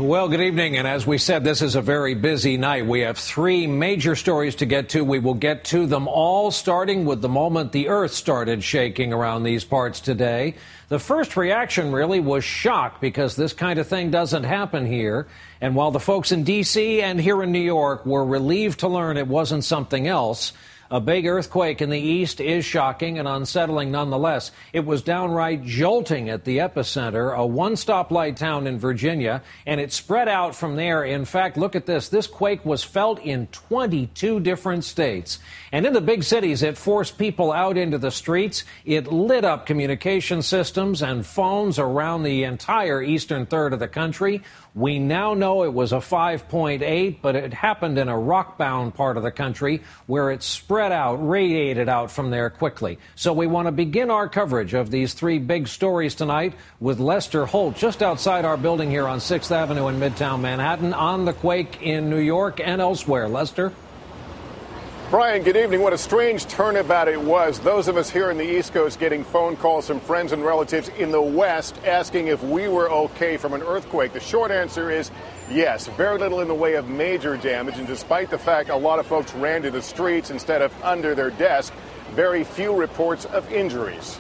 Well, good evening. And as we said, this is a very busy night. We have three major stories to get to. We will get to them all, starting with the moment the earth started shaking around these parts today. The first reaction really was shock, because this kind of thing doesn't happen here. And while the folks in D.C. and here in New York were relieved to learn it wasn't something else, a big earthquake in the east is shocking and unsettling nonetheless. It was downright jolting at the epicenter, a one-stoplight town in Virginia, and it spread out from there. In fact, look at this. This quake was felt in 22 different states. And in the big cities, it forced people out into the streets. It lit up communication systems and phones around the entire eastern third of the country. We now know it was a 5.8, but it happened in a rock-bound part of the country where it spread out, radiated out from there quickly. So we want to begin our coverage of these three big stories tonight with Lester Holt just outside our building here on 6th Avenue in Midtown Manhattan on the quake in New York and elsewhere. Lester? Brian, good evening. What a strange turnabout it was. Those of us here in the East Coast getting phone calls from friends and relatives in the West asking if we were okay from an earthquake. The short answer is yes. Very little in the way of major damage. And despite the fact a lot of folks ran to the streets instead of under their desk, very few reports of injuries.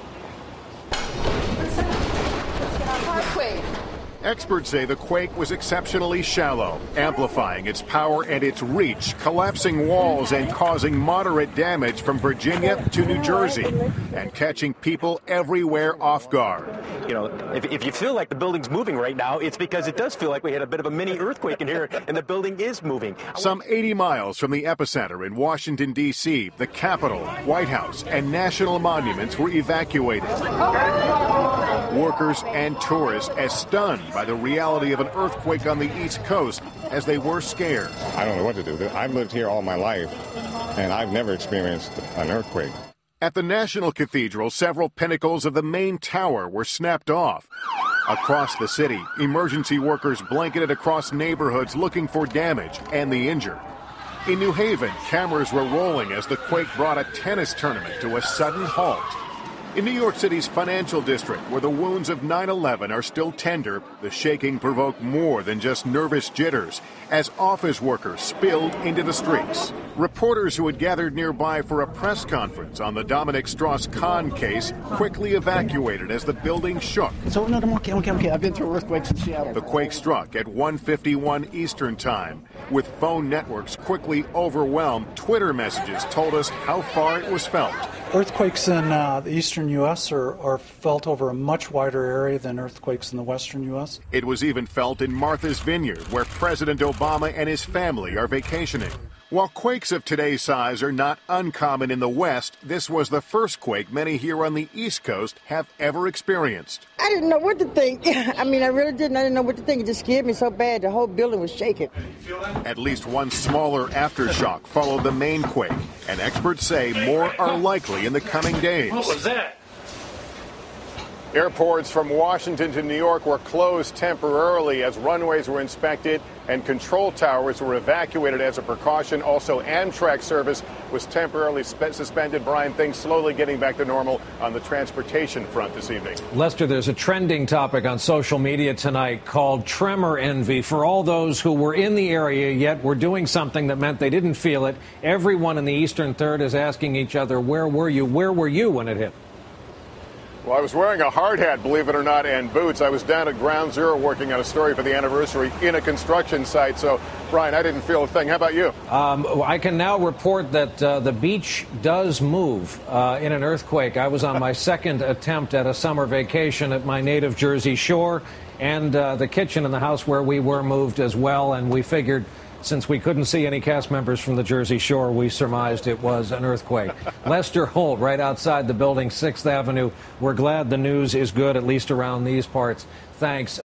Experts say the quake was exceptionally shallow, amplifying its power and its reach, collapsing walls and causing moderate damage from Virginia to New Jersey, and catching people everywhere off guard. You know, if you feel like the building's moving right now, it's because it does feel like we had a bit of a mini earthquake in here, and the building is moving. Some 80 miles from the epicenter in Washington, D.C., the Capitol, White House, and national monuments were evacuated. Workers and tourists as stunned by the reality of an earthquake on the East Coast as they were scared. I don't know what to do. I've lived here all my life, and I've never experienced an earthquake. At the National Cathedral, several pinnacles of the main tower were snapped off. Across the city, emergency workers blanketed across neighborhoods looking for damage and the injured. In New Haven, cameras were rolling as the quake brought a tennis tournament to a sudden halt. In New York City's financial district, where the wounds of 9/11 are still tender, the shaking provoked more than just nervous jitters as office workers spilled into the streets. Reporters who had gathered nearby for a press conference on the Dominic Strauss-Kahn case quickly evacuated as the building shook. So, no, I'm okay. I've been through earthquakes in Seattle. The quake struck at 1:51 Eastern Time. With phone networks quickly overwhelmed, Twitter messages told us how far it was felt. Earthquakes in the eastern U.S. are felt over a much wider area than earthquakes in the western U.S. It was even felt in Martha's Vineyard, where President Obama and his family are vacationing. While quakes of today's size are not uncommon in the West, this was the first quake many here on the East Coast have ever experienced. I didn't know what to think. I really didn't. I didn't know what to think. It just scared me so bad. The whole building was shaking. At least one smaller aftershock followed the main quake, and experts say more are likely in the coming days. What was that? Airports from Washington to New York were closed temporarily as runways were inspected and control towers were evacuated as a precaution. Also, Amtrak service was temporarily suspended. Brian, things slowly getting back to normal on the transportation front this evening. Lester, there's a trending topic on social media tonight called tremor envy. For all those who were in the area yet were doing something that meant they didn't feel it, everyone in the Eastern Third is asking each other, where were you? Where were you when it hit? Well, I was wearing a hard hat, believe it or not, and boots. I was down at Ground Zero working on a story for the anniversary in a construction site. So, Brian, I didn't feel a thing. How about you? I can now report that the beach does move in an earthquake. I was on my second attempt at a summer vacation at my native Jersey shore, and the kitchen in the house where we were moved as well, and we figured, since we couldn't see any cast members from the Jersey Shore, we surmised it was an earthquake. Lester Holt, right outside the building, 6th Avenue. We're glad the news is good, at least around these parts. Thanks.